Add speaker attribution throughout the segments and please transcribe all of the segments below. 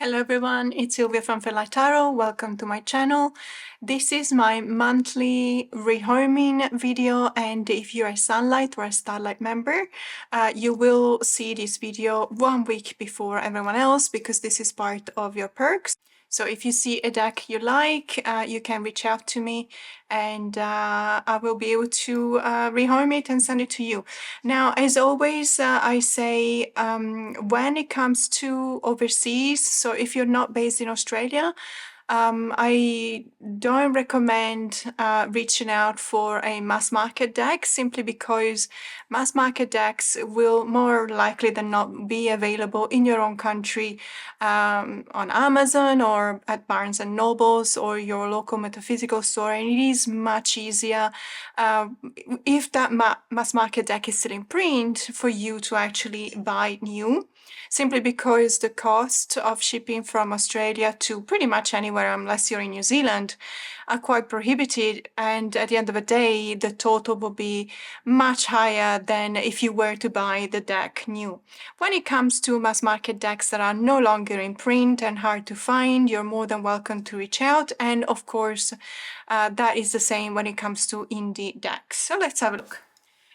Speaker 1: Hello everyone, it's Sylvia from Fairlight Tarot. Welcome to my channel. This is my monthly rehoming video, and if you're a Sunlight or a Starlight member, you will see this video 1 week before everyone else because this is part of your perks. So if you see a deck you like, you can reach out to me and I will be able to rehome it and send it to you. Now, as always, I say when it comes to overseas, so if you're not based in Australia, I don't recommend reaching out for a mass market deck simply because mass market decks will more likely than not be available in your own country on Amazon or at Barnes and Nobles or your local metaphysical store, and it is much easier if that mass market deck is still in print for you to actually buy new, simply because the cost of shipping from Australia to pretty much anywhere, unless you're in New Zealand, are quite prohibitive, and at the end of the day the total will be much higher than if you were to buy the deck new. When it comes to mass market decks that are no longer in print and hard to find, you're more than welcome to reach out, and of course that is the same when it comes to indie decks. So let's have a look.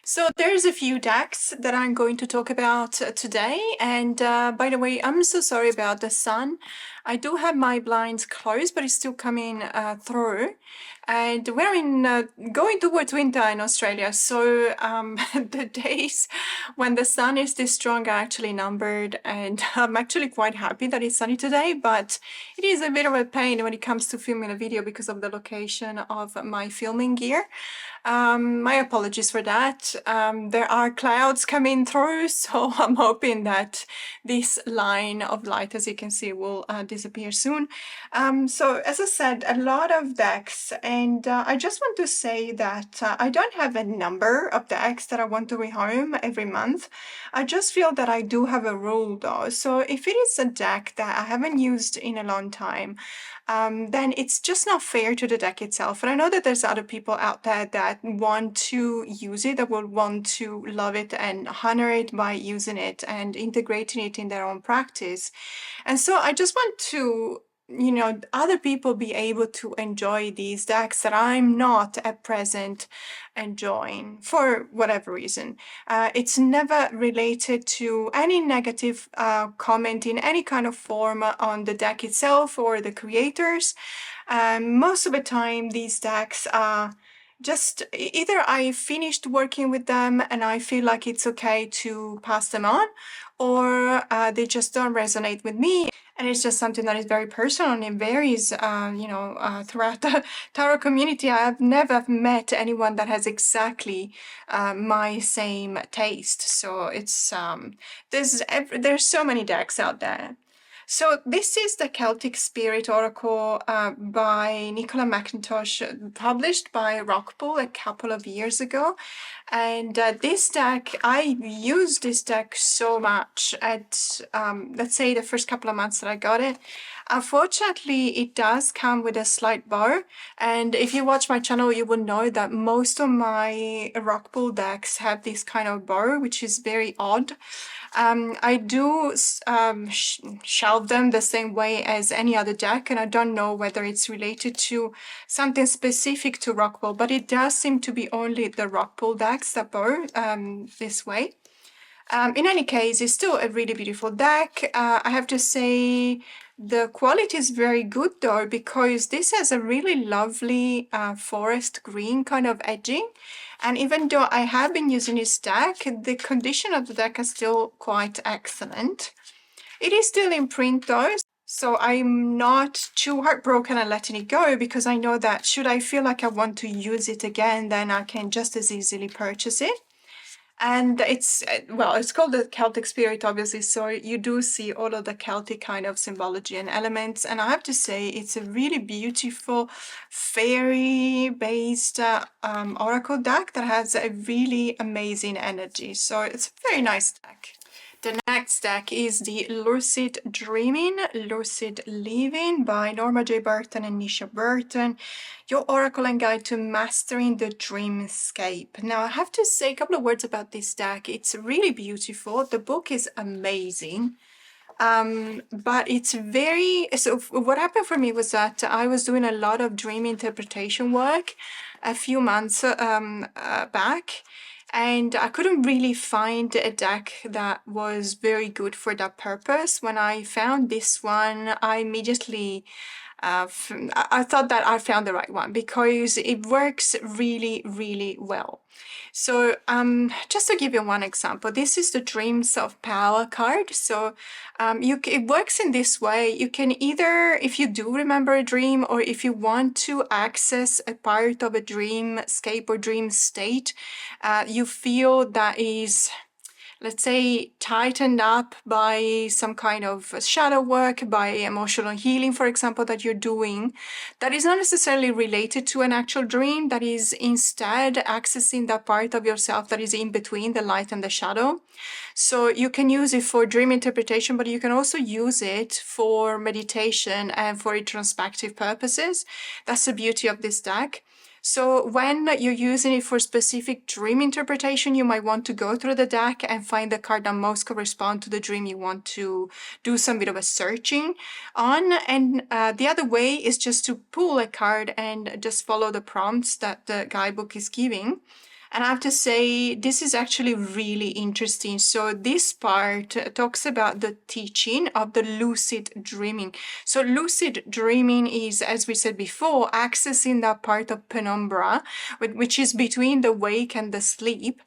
Speaker 1: So there's a few decks that I'm going to talk about today, and by the way, I'm so sorry about the sun. I do have my blinds closed, but it's still coming through, and we're in going towards winter in Australia, so the days when the sun is this strong are actually numbered, and I'm actually quite happy that it's sunny today, but it is a bit of a pain when it comes to filming a video because of the location of my filming gear. My apologies for that. There are clouds coming through, so I'm hoping that this line of light, as you can see, will disappear soon. So as I said, a lot of decks, and I just want to say that I don't have a number of decks that I want to rehome every month. I just feel that I do have a rule though. So if it is a deck that I haven't used in a long time, then it's just not fair to the deck itself. And I know that there's other people out there that want to use it, that will want to love it and honor it by using it and integrating it in their own practice. And so I just want to, other people be able to enjoy these decks that I'm not at present enjoying for whatever reason. It's never related to any negative comment in any kind of form on the deck itself or the creators. Most of the time, these decks are just either I finished working with them and I feel like it's okay to pass them on, or they just don't resonate with me. And it's just something that is very personal and it varies, throughout the tarot community. I have never met anyone that has exactly my same taste. So it's there's so many decks out there. So this is the Celtic Spirit Oracle by Nicola McIntosh, published by Rockpool a couple of years ago. And this deck, I used this deck so much at, let's say, the first couple of months that I got it. Unfortunately, it does come with a slight bow, and if you watch my channel, you will know that most of my Rockpool decks have this kind of bow, which is very odd. I do shelve them the same way as any other deck, and I don't know whether it's related to something specific to Rockpool, but it does seem to be only the Rockpool decks that bow this way. In any case, it's still a really beautiful deck. I have to say the quality is very good though, because this has a really lovely forest green kind of edging. And even though I have been using this deck, the condition of the deck is still quite excellent. It is still in print though, so I'm not too heartbroken and letting it go, because I know that should I feel like I want to use it again, then I can just as easily purchase it. And it's called the Celtic Spirit, obviously, so you do see all of the Celtic kind of symbology and elements. And I have to say, it's a really beautiful fairy-based oracle deck that has a really amazing energy. So it's a very nice deck. The next deck is the Lucid Dreaming, Lucid Living by Norma J. Burton and Nisha Burton. Your Oracle and Guide to Mastering the Dreamscape. Now, I have to say a couple of words about this deck. It's really beautiful. The book is amazing. But it's very, so what happened for me was that I was doing a lot of dream interpretation work a few months back, and I couldn't really find a deck that was very good for that purpose. When I found this one, I immediately I thought that I found the right one because it works really, really well. So just to give you one example, this is the Dreams of Power card. So it works in this way. You can either, if you do remember a dream, or if you want to access a part of a dreamscape or dream state, you feel that is, let's say, tightened up by some kind of shadow work, by emotional healing, for example, that you're doing, that is not necessarily related to an actual dream, that is instead accessing that part of yourself that is in between the light and the shadow. So you can use it for dream interpretation, but you can also use it for meditation and for introspective purposes. That's the beauty of this deck. So when you're using it for specific dream interpretation, you might want to go through the deck and find the card that most correspond to the dream you want to do some bit of a searching on. And the other way is just to pull a card and just follow the prompts that the guidebook is giving. And I have to say, this is actually really interesting. So this part talks about the teaching of the lucid dreaming. So lucid dreaming is, as we said before, accessing that part of penumbra, which is between the wake and the sleep,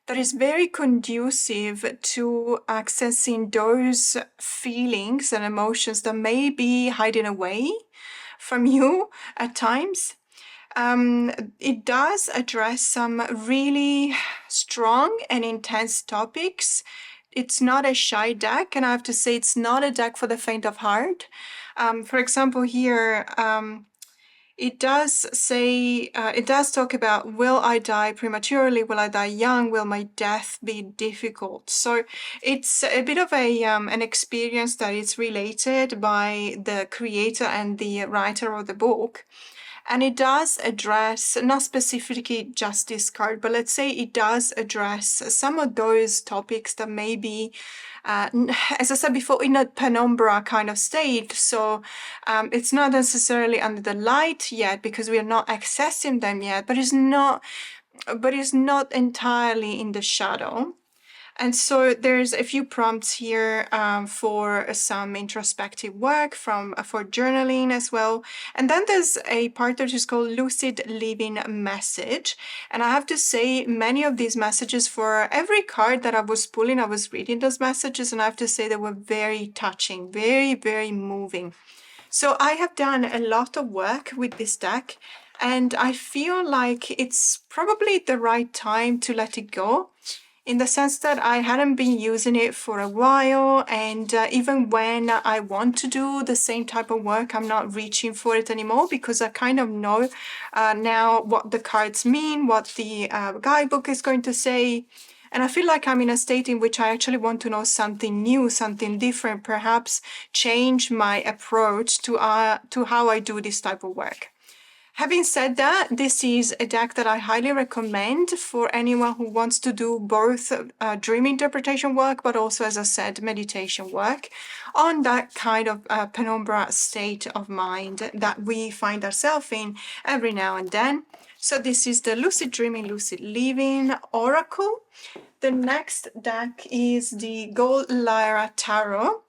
Speaker 1: that is very conducive to accessing those feelings and emotions that may be hiding away from you at times. It does address some really strong and intense topics. It's not a shy deck, and I have to say it's not a deck for the faint of heart. For example, here, it does say, it does talk about, will I die prematurely? Will I die young? Will my death be difficult? So it's a bit of an experience that is related by the creator and the writer of the book. And it does address, not specifically just this card, but let's say it does address some of those topics that may be, as I said before, in a penumbra kind of state. So it's not necessarily under the light yet because we are not accessing them yet, but it's not entirely in the shadow. And so there's a few prompts here for some introspective work, for journaling as well. And then there's a part that is called Lucid Living Message. And I have to say, many of these messages, for every card that I was pulling, I was reading those messages, and I have to say they were very touching, very, very moving. So I have done a lot of work with this deck, and I feel like it's probably the right time to let it go, in the sense that I hadn't been using it for a while, and even when I want to do the same type of work, I'm not reaching for it anymore because I kind of know now what the cards mean, what the guidebook is going to say. And I feel like I'm in a state in which I actually want to know something new, something different, perhaps change my approach to how I do this type of work. Having said that, this is a deck that I highly recommend for anyone who wants to do both dream interpretation work, but also, as I said, meditation work on that kind of penumbra state of mind that we find ourselves in every now and then. So this is the Lucid Dreaming, Lucid Living Oracle. The next deck is the Gold Lyra Tarot.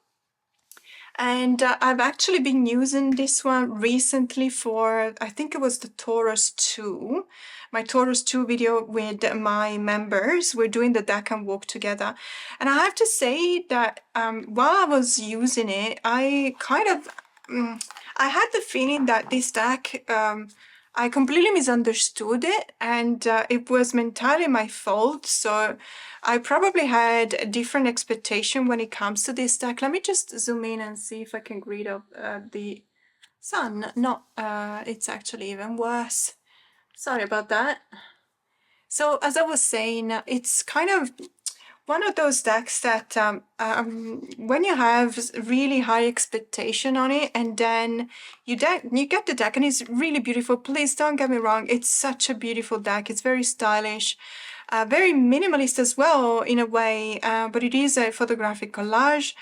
Speaker 1: And I've actually been using this one recently for, I think it was the Taurus 2, my Taurus 2 video with my members. We're doing the deck and walk together. And I have to say that while I was using it, I kind of, I had the feeling that this deck, I completely misunderstood it, and it was entirely my fault. So I probably had a different expectation when it comes to this deck. Let me just zoom in and see if I can read up the sun. No, it's actually even worse. Sorry about that. So as I was saying, it's kind of one of those decks that when you have really high expectation on it, and then you get the deck and it's really beautiful. Please don't get me wrong, it's such a beautiful deck. It's very stylish, very minimalist as well in a way, but it is a photographic collage.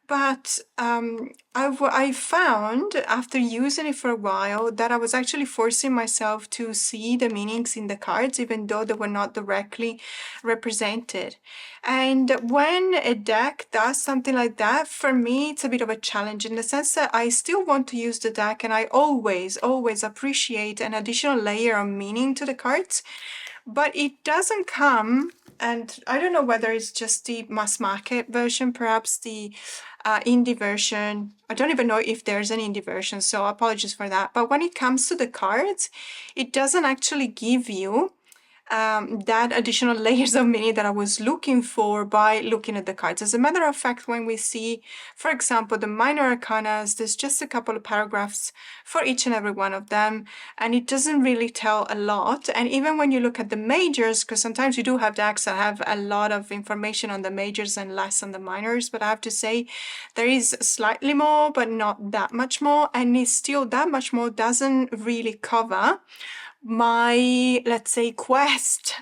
Speaker 1: But I found after using it for a while that I was actually forcing myself to see the meanings in the cards, even though they were not directly represented. And when a deck does something like that, for me, it's a bit of a challenge in the sense that I still want to use the deck, and I always appreciate an additional layer of meaning to the cards. But it doesn't come, and I don't know whether it's just the mass market version, perhaps the indie version. I don't even know if there's an indie version, so apologies for that. But when it comes to the cards, it doesn't actually give you that additional layers of meaning that I was looking for by looking at the cards. As a matter of fact, when we see, for example, the minor arcanas, there's just a couple of paragraphs for each and every one of them, and it doesn't really tell a lot. And even when you look at the majors, because sometimes you do have decks that have a lot of information on the majors and less on the minors, but I have to say there is slightly more, but not that much more, and it's still that much more doesn't really cover my, let's say, quest,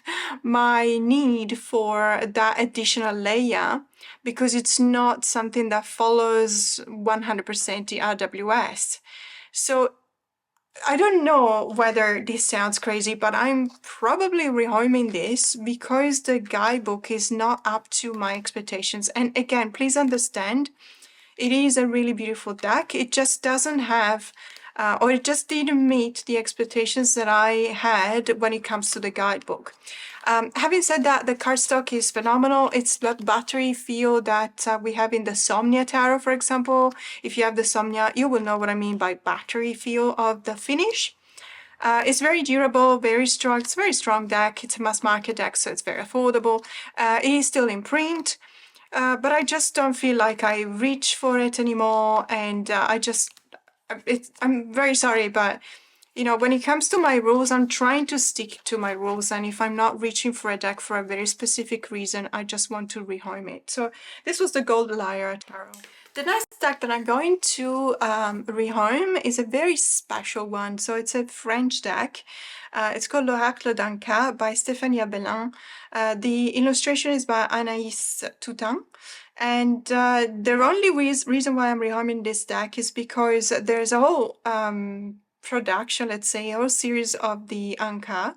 Speaker 1: my need for that additional layer, because it's not something that follows 100% the RWS. So I don't know whether this sounds crazy, but I'm probably rehoming this because the guidebook is not up to my expectations. And again, please understand, it is a really beautiful deck. It just doesn't have, or it just didn't meet the expectations that I had when it comes to the guidebook. Having said that, the cardstock is phenomenal. It's the battery feel that we have in the Somnia Tarot, for example. If you have the Somnia, you will know what I mean by battery feel of the finish. It's very durable, very strong. It's a very strong deck. It's a mass market deck, so it's very affordable. It is still in print. But I just don't feel like I reach for it anymore, and I'm very sorry, but you know, when it comes to my rules, I'm trying to stick to my rules, and if I'm not reaching for a deck for a very specific reason, I just want to rehome it. So this was the Gold Lyra Tarot. The next deck that I'm going to rehome is a very special one. So it's a French deck. It's called L'Oracle d'Anka by Stéphanie Bellin. The illustration is by Anaïs Toutain. And the only reason why I'm rehoming this deck is because there's a whole production, let's say, a whole series of the Anka,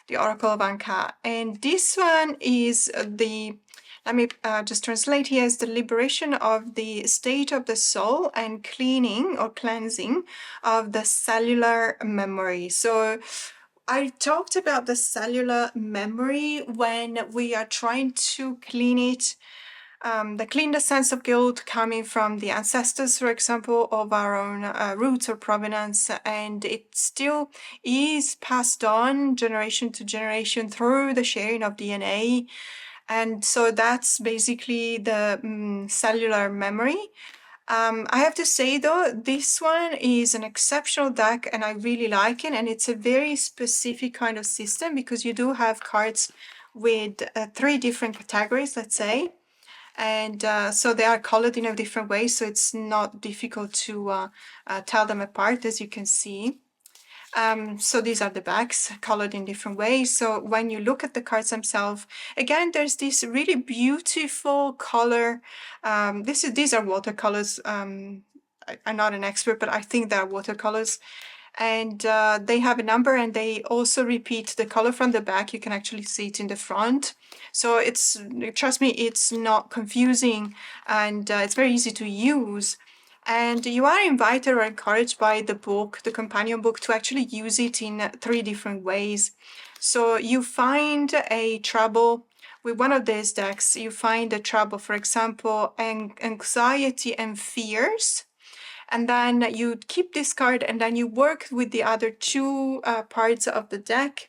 Speaker 1: the Oracle of Anka. And this one is the, let me just translate here, as the liberation of the state of the soul and cleaning or cleansing of the cellular memory. So I talked about the cellular memory when we are trying to clean it, clean the sense of guilt coming from the ancestors, for example, of our own roots or provenance, and it still is passed on generation to generation through the sharing of DNA. And so that's basically the cellular memory. I have to say though, this one is an exceptional deck and I really like it, and it's a very specific kind of system because you do have cards with 3 different categories, let's say. And so they are colored in a different way, so it's not difficult to tell them apart, as you can see. So these are the backs colored in different ways. So when you look at the cards themselves, again, there's this really beautiful color. These are watercolors. I'm not an expert, but I think they're watercolors. And they have a number, and they also repeat the color from the back. You can actually see it in the front. So it's, trust me, it's not confusing, and it's very easy to use. And you are invited or encouraged by the book, the companion book, to actually use it in 3 different ways. So you find a trouble with one of these decks. You find a trouble, for example, anxiety and fears. And then you keep this card, and then you work with the other 2 parts of the deck.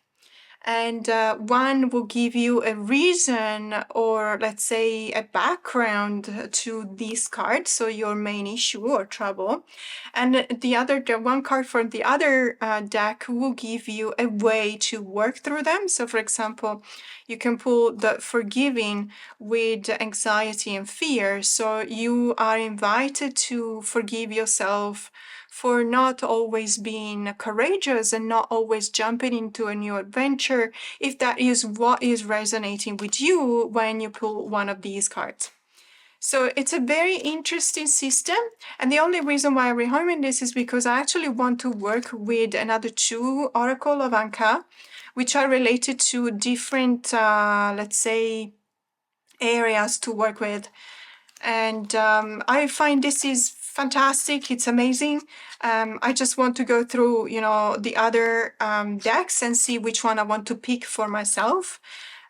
Speaker 1: And one will give you a reason, or let's say a background to this card, so your main issue or trouble. And the one card from the other deck will give you a way to work through them. So for example, you can pull the forgiving with anxiety and fear. So you are invited to forgive yourself for not always being courageous and not always jumping into a new adventure, if that is what is resonating with you when you pull one of these cards. So it's a very interesting system. And the only reason why I'm rehoming this is because I actually want to work with another 2 Oracle of Anka, which are related to different, let's say, areas to work with. And I find this is fantastic. It's amazing. I just want to go through, you know, the other decks and see which one I want to pick for myself.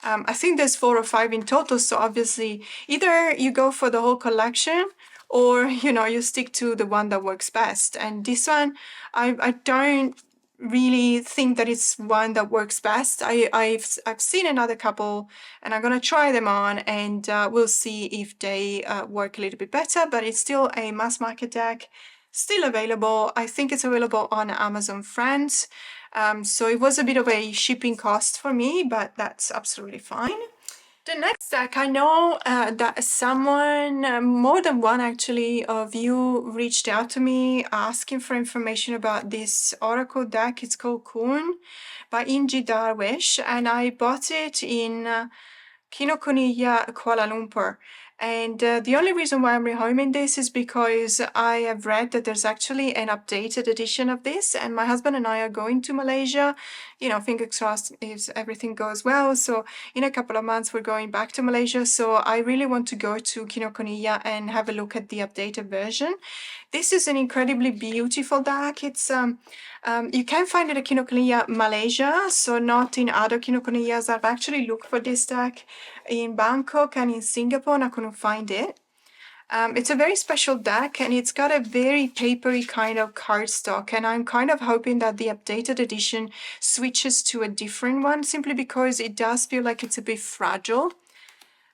Speaker 1: I think there's 4 or 5 in total, so obviously either you go for the whole collection or, you know, you stick to the one that works best. And this one, I don't really think that it's one that works best. I've seen another couple and I'm gonna try them on, and we'll see if they work a little bit better, but it's still a mass market deck, still available. I think it's available on Amazon France. So it was a bit of a shipping cost for me, but that's absolutely fine. The next deck, I know that someone, more than one actually, of you reached out to me asking for information about this Oracle deck. It's called Kun by Inji Darwish, and I bought it in Kinokuniya, Kuala Lumpur. And the only reason why I'm rehoming this is because I have read that there's actually an updated edition of this, and my husband and I are going to Malaysia. You know, fingers crossed if everything goes well. So in a couple of months, we're going back to Malaysia. So I really want to go to Kinokuniya and have a look at the updated version. This is an incredibly beautiful deck. It's you can find it at Kinokuniya Malaysia, so not in other Kinokuniyas. I've actually looked for this deck in Bangkok and in Singapore, and I couldn't find it. It's a very special deck, and it's got a very papery kind of cardstock, and I'm kind of hoping that the updated edition switches to a different one, simply because it does feel like it's a bit fragile.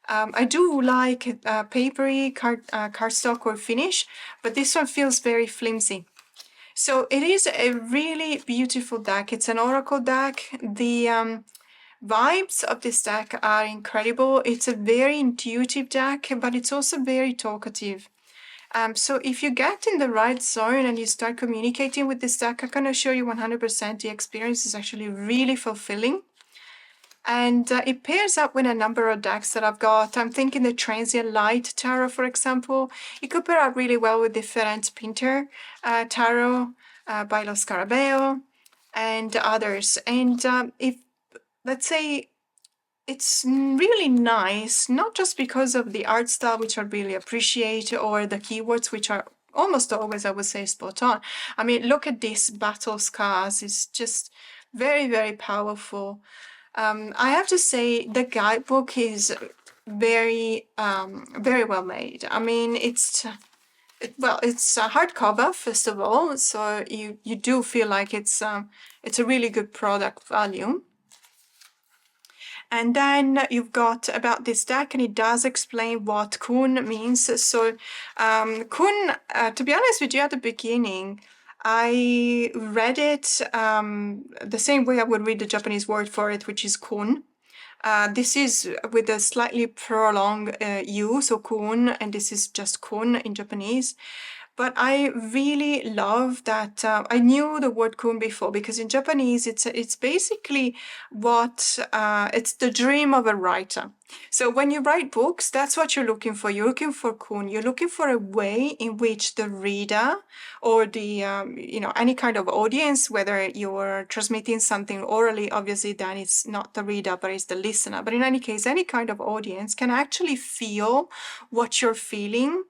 Speaker 1: I do like papery cardstock or finish, but this one feels very flimsy. So it is a really beautiful deck. It's an Oracle deck. The vibes of this deck are incredible. It's a very intuitive deck, but it's also very talkative. So if you get in the right zone and you start communicating with this deck, I can assure you 100% the experience is actually really fulfilling. And it pairs up with a number of decks that I've got. I'm thinking the Transient Light Tarot, for example. It could pair up really well with the Ferenc Pinter Tarot by Lo Scarabeo and others. And if, let's say, it's really nice, not just because of the art style, which I really appreciate, or the keywords, which are almost always, I would say, spot on. I mean, look at this Battle Scars. It's just very, very powerful. I have to say the guidebook is very, very well made. I mean, it's a hardcover, first of all, so you do feel like it's a really good product value. And then you've got about this deck, and it does explain what Kun means. So Kun, to be honest with you, at the beginning, I read it the same way I would read the Japanese word for it, which is kun. This is with a slightly prolonged U, so kun, and this is just kun in Japanese. But I really love that I knew the word kun before, because in Japanese it's basically what it's the dream of a writer. So when you write books, that's what you're looking for. You're looking for kun. You're looking for a way in which the reader or the any kind of audience, whether you're transmitting something orally, obviously then it's not the reader but it's the listener. But in any case, any kind of audience can actually feel what you're feeling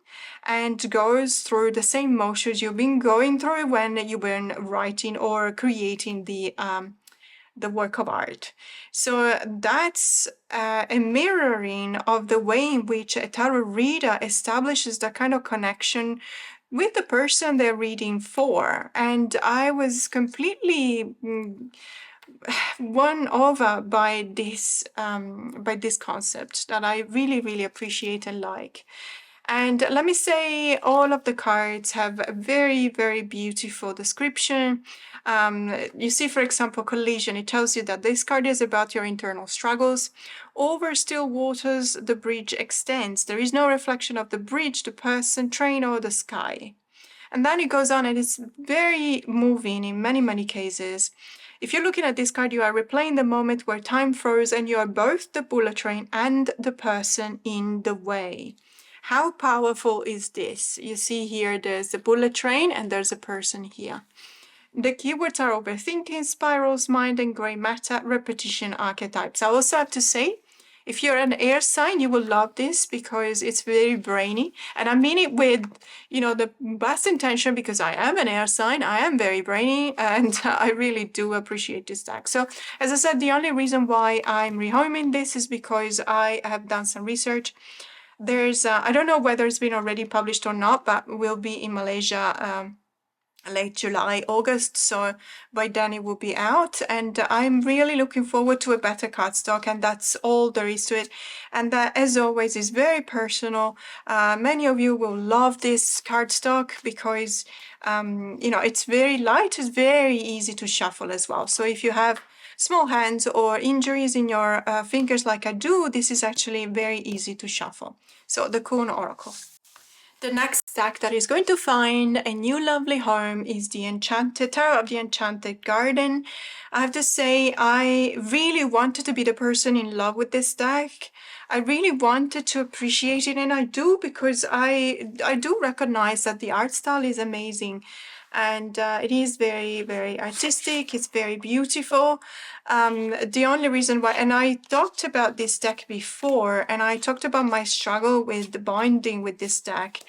Speaker 1: and goes through the same motions you've been going through when you've been writing or creating the work of art. So that's a mirroring of the way in which a tarot reader establishes that kind of connection with the person they're reading for. And I was completely won over by this concept that I really, really appreciate and like. And let me say, all of the cards have a very, very beautiful description. You see, for example, collision. It tells you that this card is about your internal struggles. Over still waters, the bridge extends. There is no reflection of the bridge, the person, train, or the sky. And then it goes on, and it's very moving in many, many cases. If you're looking at this card, you are replaying the moment where time froze and you are both the bullet train and the person in the way. How powerful is this? You see here there's a bullet train and there's a person here. The keywords are overthinking, spirals, mind and grey matter, repetition, archetypes. I also have to say, if you're an air sign, you will love this because it's very brainy. And I mean it with, the best intention, because I am an air sign. I am very brainy and I really do appreciate this deck. So as I said, the only reason why I'm rehoming this is because I have done some research. There's, I don't know whether it's been already published or not, but will be in Malaysia late July, August, so by then it will be out, and I'm really looking forward to a better cardstock, and that's all there is to it. And that, as always, is very personal. Many of you will love this cardstock because it's very light, it's very easy to shuffle as well. So if you have small hands or injuries in your fingers like I do, this is actually very easy to shuffle. So the Laan Oracle. The next deck that is going to find a new lovely home is the Tarot of the Enchanted Garden. I have to say, I really wanted to be the person in love with this deck. I really wanted to appreciate it, and I do, because I do recognize that the art style is amazing. And it is very, very artistic. It's very beautiful. The only reason why, and I talked about this deck before, and I talked about my struggle with the binding with this deck.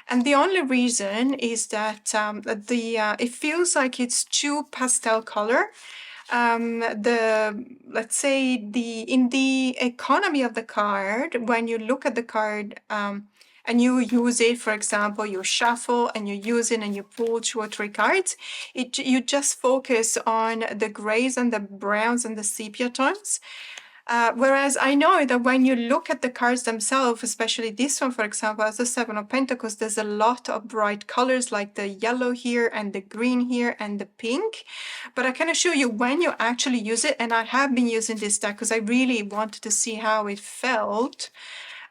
Speaker 1: And the only reason is that it feels like it's too pastel color. Let's say in the economy of the card, when you look at the card, and you use it, for example, you shuffle and you use it and you pull 2 or 3 cards, you just focus on the grays and the browns and the sepia tones. Whereas I know that when you look at the cards themselves, especially this one, for example, as the 7 of Pentacles, there's a lot of bright colors like the yellow here and the green here and the pink. But I can assure you, when you actually use it, and I have been using this deck because I really wanted to see how it felt,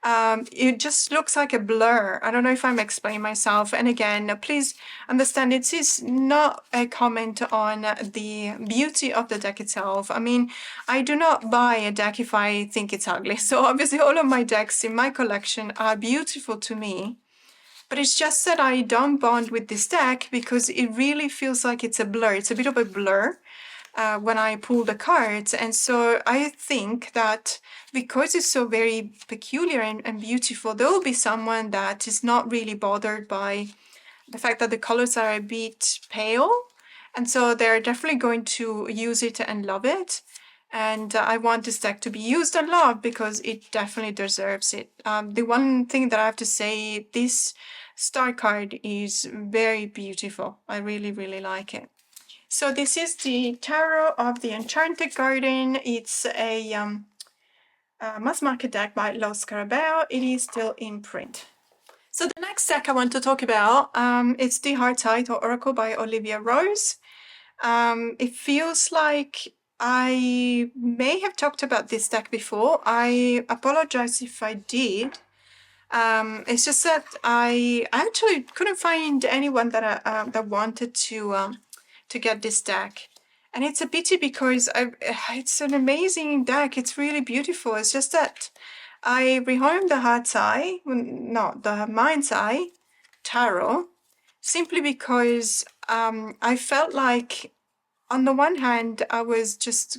Speaker 1: it just looks like a blur. I don't know if I'm explaining myself. And again, please understand, this is not a comment on the beauty of the deck itself. I mean, I do not buy a deck if I think it's ugly. So obviously all of my decks in my collection are beautiful to me. But it's just that I don't bond with this deck because it really feels like it's a blur. It's a bit of a blur when I pull the cards. And so I think that because it's so very peculiar and beautiful, there will be someone that is not really bothered by the fact that the colors are a bit pale. And so they're definitely going to use it and love it. And I want this deck to be used and loved because it definitely deserves it. The one thing that I have to say, this star card is very beautiful. I really, really like it. So this is the Tarot of the Enchanted Garden. It's a mass market deck by Los Carabao. It is still in print. So the next deck I want to talk about, it's the Heartside Oracle by Olivia Rose. It feels like I may have talked about this deck before. I apologize if I did. It's just that I actually couldn't find anyone that wanted to get this deck. And it's a pity because it's an amazing deck. It's really beautiful. It's just that I rehomed the Mind's Eye Tarot simply because I felt like, on the one hand, I was just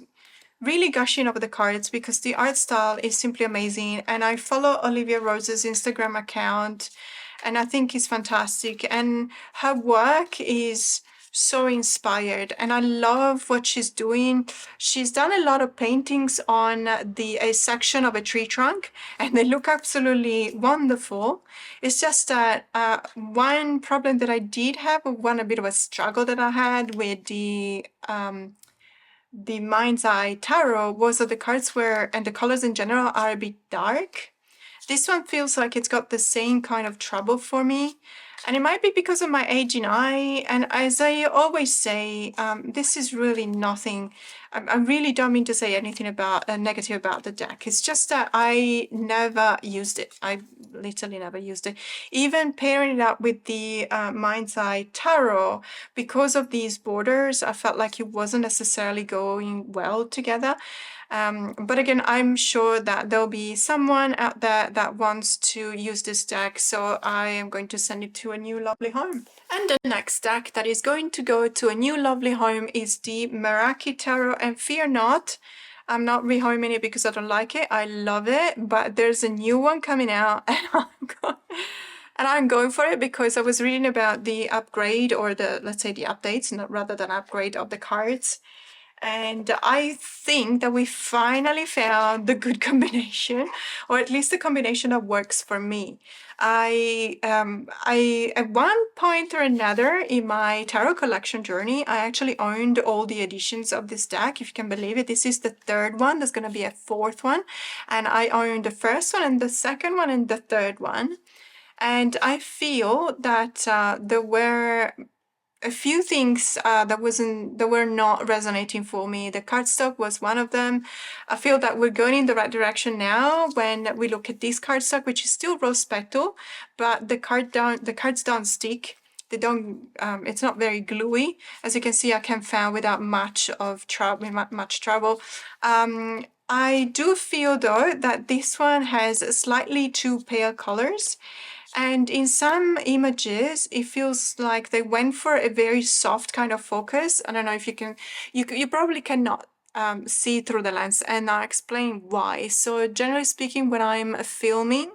Speaker 1: really gushing over the cards because the art style is simply amazing. And I follow Olivia Rose's Instagram account and I think it's fantastic. And her work is so inspired and I love what she's doing. She's done a lot of paintings on a section of a tree trunk and they look absolutely wonderful. It's just that one problem that I did have, a bit of a struggle that I had with the Mind's Eye Tarot, was that the cards and the colors in general are a bit dark. This one feels like it's got the same kind of trouble for me. And it might be because of my aging eye. And as I always say, this is really nothing. I really don't mean to say anything about negative about the deck. It's just that I never used it. I literally never used it. Even pairing it up with the Mind's Eye Tarot, because of these borders, I felt like it wasn't necessarily going well together. But again, I'm sure that there'll be someone out there that wants to use this deck, so I am going to send it to a new lovely home. And the next deck that is going to go to a new lovely home is the Meraki Tarot, and fear not, I'm not rehoming it because I don't like it. I love it, but there's a new one coming out and I'm going for it because I was reading about the upgrade, or the, let's say, the updates, rather than upgrade of the cards. And I think that we finally found the good combination, or at least the combination that works for me. I at one point or another in my tarot collection journey, I actually owned all the editions of this deck, if you can believe it. This is the third one. There's going to be a fourth one. And I owned the first one and the second one and the third one. And I feel that there were a few things that were not resonating for me. The cardstock was one of them. I feel that we're going in the right direction now when we look at this cardstock, which is still rose petal, but the cards don't stick. They don't. It's not very gluey. As you can see, I can fan without much trouble. I do feel though that this one has slightly too pale colors. And in some images, it feels like they went for a very soft kind of focus. I don't know if you can, you probably cannot see through the lens, and I'll explain why. So generally speaking, when I'm filming,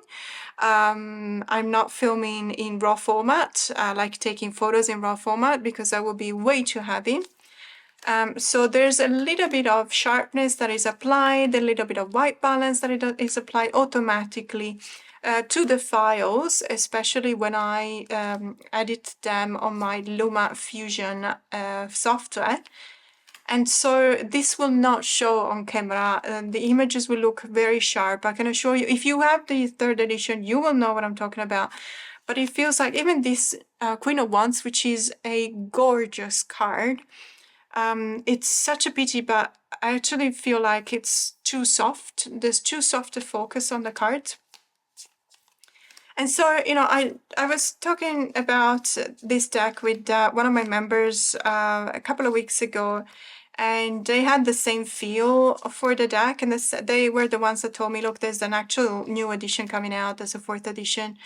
Speaker 1: I'm not filming in raw format, like taking photos in raw format, because that would be way too heavy. So there's a little bit of sharpness that is applied, a little bit of white balance that is applied automatically to the files, especially when I edit them on my Luma Fusion software. And so this will not show on camera. The images will look very sharp. I can assure you, if you have the third edition, you will know what I'm talking about. But it feels like even this Queen of Wands, which is a gorgeous card, it's such a pity, but I actually feel like it's too soft. There's too soft a focus on the cards. And so, you know, I was talking about this deck with one of my members a couple of weeks ago, and they had the same feel for the deck, and they were the ones that told me, look, there's an actual new edition coming out, there's a fourth edition.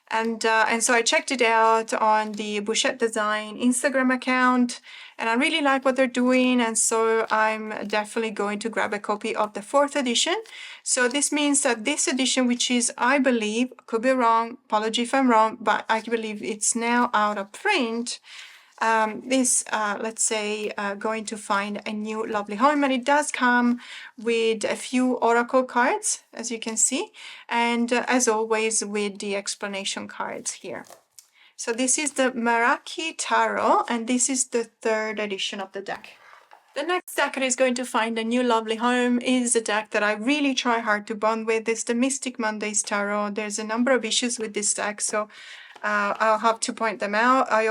Speaker 1: And so I checked it out on the Bouchette Design Instagram account, and I really like what they're doing, and so I'm definitely going to grab a copy of the fourth edition. So this means that this edition, which is, I believe, could be wrong, apology if I'm wrong, but I believe it's now out of print, is, let's say, going to find a new lovely home. And it does come with a few oracle cards, as you can see, and as always with the explanation cards here. So this is the Meraki Tarot, and this is the third edition of the deck. The next deck that is going to find a new lovely home is a deck that I really try hard to bond with. It's the Mystic Mondays Tarot. There's a number of issues with this deck, so I'll have to point them out. I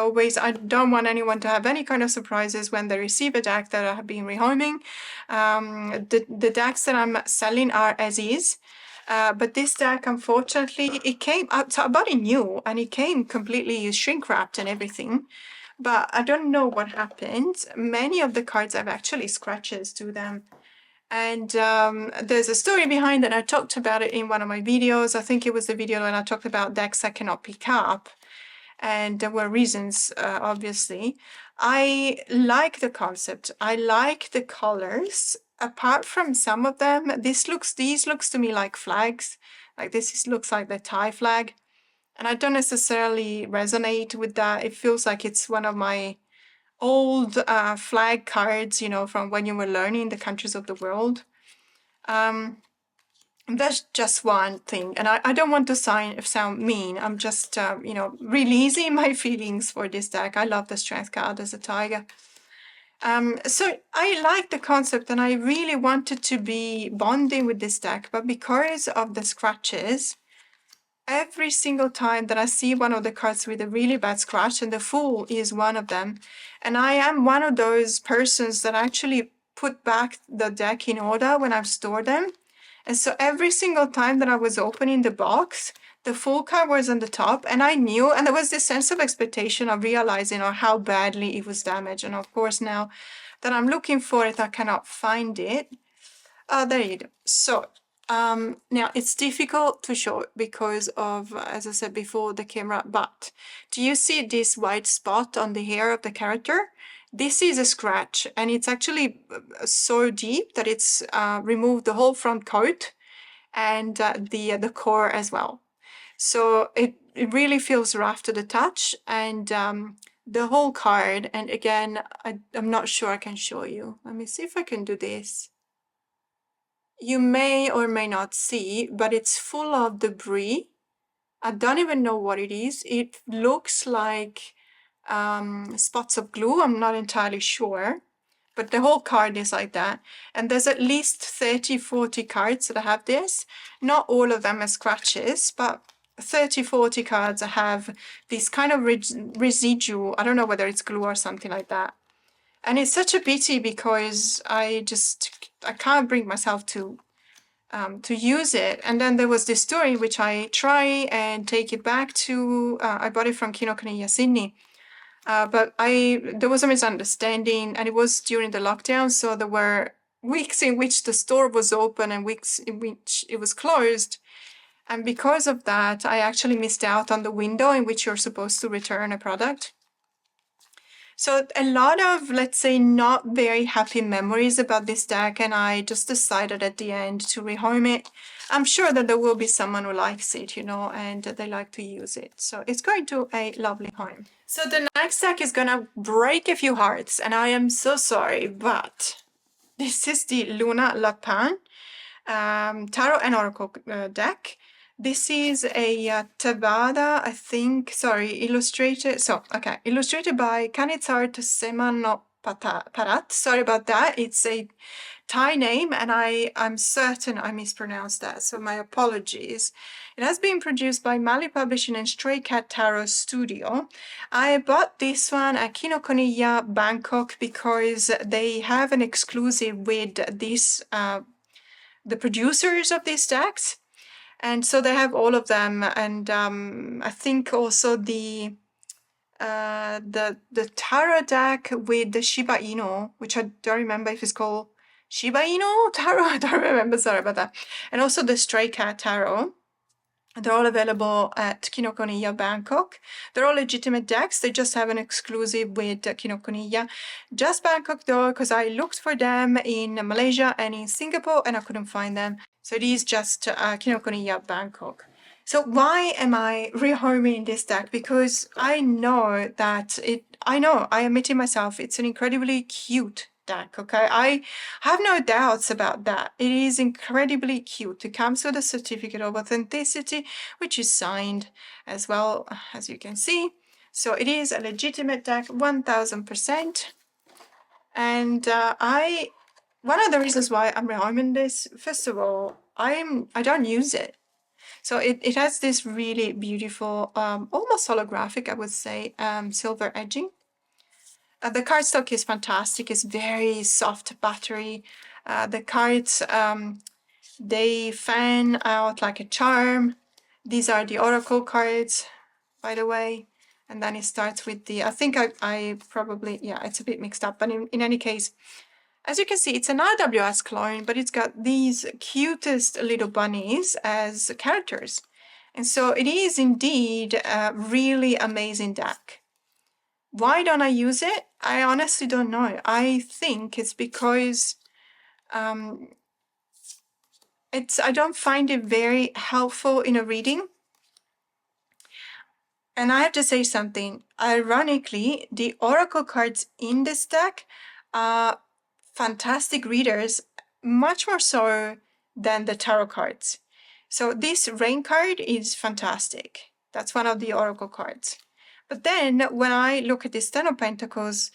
Speaker 1: don't want anyone to have any kind of surprises when they receive a deck that I have been rehoming. The decks that I'm selling are as is. But this deck, unfortunately, it came out, so I bought it new, and it came completely shrink wrapped and everything. But I don't know what happened. Many of the cards have actually scratches to them. And there's a story behind it. I talked about it in one of my videos. I think it was the video when I talked about decks I cannot pick up. And there were reasons, obviously. I like the concept. I like the colors. Apart from some of them, these looks to me like flags. Like this looks like the Thai flag. And I don't necessarily resonate with that. It feels like it's one of my old flag cards, you know, from when you were learning the countries of the world. That's just one thing. And I don't want to sound mean. I'm just, you know, releasing my feelings for this deck. I love the Strength card as a tiger. So I like the concept, and I really wanted to be bonding with this deck, but because of the scratches, every single time that I see one of the cards with a really bad scratch, and the Fool is one of them, and I am one of those persons that actually put back the deck in order when I've stored them. And so every single time that I was opening the box, the Fool card was on the top, and I knew, and there was this sense of expectation of realizing how badly it was damaged. And of course, now that I'm looking for it, I cannot find it. There you go. So now it's difficult to show because of, as I said before, the camera, but do you see this white spot on the hair of the character? This is a scratch, and it's actually so deep that it's removed the whole front coat and the core as well. So it really feels rough to the touch, and the whole card, and again, I'm not sure I can show you. Let me see if I can do this. You may or may not see, but it's full of debris. I don't even know what it is. It looks like spots of glue. I'm not entirely sure, but the whole card is like that. And there's at least 30, 40 cards that have this. Not all of them are scratches, but 30, 40 cards have this kind of residue. I don't know whether it's glue or something like that. And it's such a pity because I can't bring myself to use it. And then there was this story which I try and take it back to, I bought it from Kinokuniya Sydney. But there was a misunderstanding, and it was during the lockdown, so there were weeks in which the store was open and weeks in which it was closed. And because of that, I actually missed out on the window in which you're supposed to return a product. So a lot of, let's say, not very happy memories about this deck, and I just decided at the end to rehome it. I'm sure that there will be someone who likes it, you know, and they like to use it. So it's going to a lovely home. So the next deck is gonna break a few hearts, and I am so sorry, but this is the Luna Lapin Tarot and Oracle deck. This is a Tabata, I think, sorry, illustrated by Kanitsart Semano Parat. Sorry about that. It's a Thai name, and I'm certain I mispronounced that, so my apologies. It has been produced by Mali Publishing and Stray Cat Tarot Studio. I bought this one at Kinokuniya Bangkok because they have an exclusive with this, the producers of these decks. And so they have all of them, and I think also the tarot deck with the Shiba Inu, which I don't remember if it's called Shiba Inu Tarot. I don't remember. Sorry about that. And also the Stray Cat Tarot. They're all available at Kinokuniya Bangkok. They're all legitimate decks. They just have an exclusive with Kinokuniya. Just Bangkok though, because I looked for them in Malaysia and in Singapore and I couldn't find them. So it is just Kinokuniya Bangkok. So why am I rehoming this deck? Because I know that I admit it myself, it's an incredibly cute deck, okay? I have no doubts about that. It is incredibly cute. It comes with a certificate of authenticity, which is signed as well, as you can see. So it is a legitimate deck, 1000%. And one of the reasons why I'm rehoming this, first of all, I don't use it. So it has this really beautiful, almost holographic, I would say, silver edging. The cardstock is fantastic. It's very soft, buttery. The cards, they fan out like a charm. These are the Oracle cards, by the way. And then it starts with the, I think I probably, yeah, it's a bit mixed up. But in any case, as you can see, it's an RWS clone, but it's got these cutest little bunnies as characters. And so it is indeed a really amazing deck. Why don't I use it? I honestly don't know. I think it's because I don't find it very helpful in a reading. And I have to say something. Ironically, the Oracle cards in this deck are fantastic readers, much more so than the tarot cards. So this rain card is fantastic. That's one of the Oracle cards. But then when I look at this Ten of Pentacles,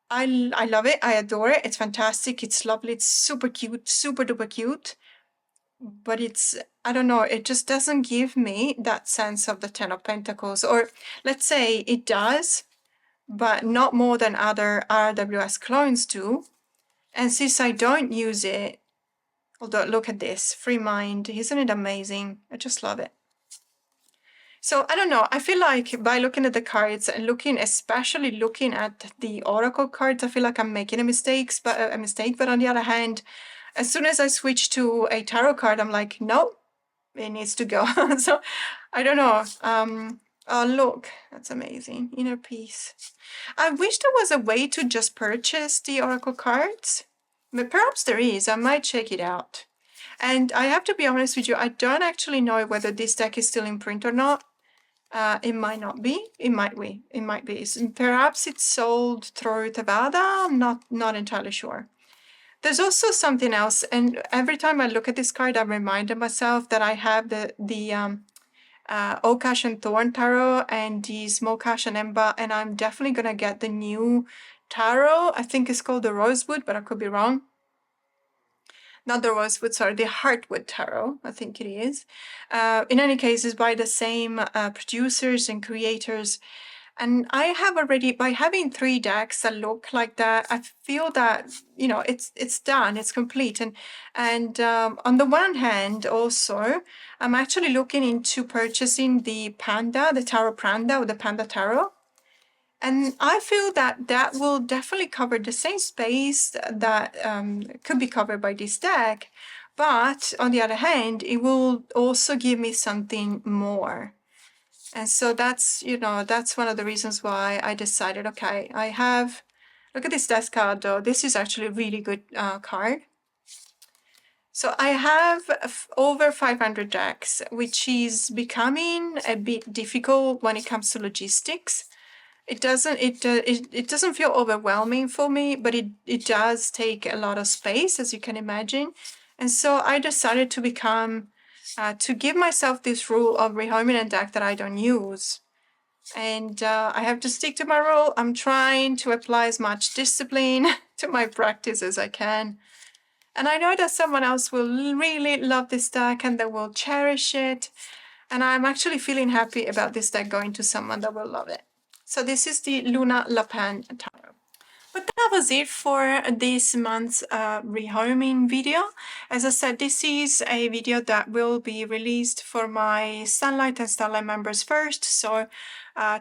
Speaker 1: I love it. I adore it. It's fantastic. It's lovely. It's super cute, super duper cute. But it's, I don't know, it just doesn't give me that sense of the Ten of Pentacles. Or let's say it does, but not more than other RWS clones do. And since I don't use it, although look at this, Free Mind, isn't it amazing? I just love it. So I don't know, I feel like by looking at the cards and especially looking at the Oracle cards, I feel like I'm making a mistake, but on the other hand, as soon as I switch to a tarot card, I'm like, no, it needs to go. So I don't know. Oh, look, that's amazing. Inner peace. I wish there was a way to just purchase the oracle cards, but perhaps there is. I might check it out. And I have to be honest with you, I don't actually know whether this deck is still in print or not. It might not be. It might be. It might be. Perhaps it's sold through Tavada. I'm not entirely sure. There's also something else, and every time I look at this card, I'm reminded myself that I have the Okash and Thorn Tarot and the Smokash and Emba, and I'm definitely gonna get the new tarot. I think it's called the Rosewood, but I could be wrong. Not the Rosewood, sorry, the Heartwood Tarot, I think it is. In any case, it's by the same producers and creators. And I have already, by having 3 decks that look like that, I feel that, you know, it's done, it's complete. And on the one hand, also, I'm actually looking into purchasing the Panda, the Tarot Panda, or the Panda Tarot. And I feel that that will definitely cover the same space that could be covered by this deck. But on the other hand, it will also give me something more. And so that's, you know, that's one of the reasons why I decided, okay, I have, look at this desk card though. This is actually a really good card. So I have over 500 decks, which is becoming a bit difficult when it comes to logistics. It doesn't feel overwhelming for me, but it does take a lot of space, as you can imagine. And so I decided to become, to give myself this rule of rehoming a deck that I don't use. And I have to stick to my rule. I'm trying to apply as much discipline to my practice as I can. And I know that someone else will really love this deck and they will cherish it. And I'm actually feeling happy about this deck going to someone that will love it. So this is the Luna Lapin Tarot. But that was it for this month's rehoming video. As I said, this is a video that will be released for my Sunlight and Starlight members first. So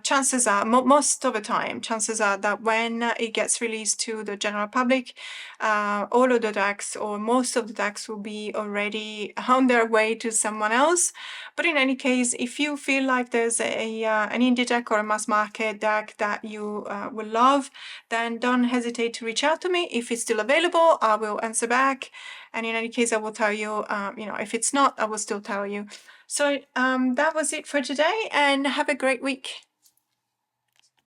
Speaker 1: chances are, most of the time, chances are that when it gets released to the general public, all of the decks or most of the decks will be already on their way to someone else. But in any case, if you feel like there's an indie deck or a mass market deck that you will love, then don't hesitate to reach out to me. If it's still available, I will answer back. And in any case, I will tell you, you know, if it's not, I will still tell you. So that was it for today, and have a great week.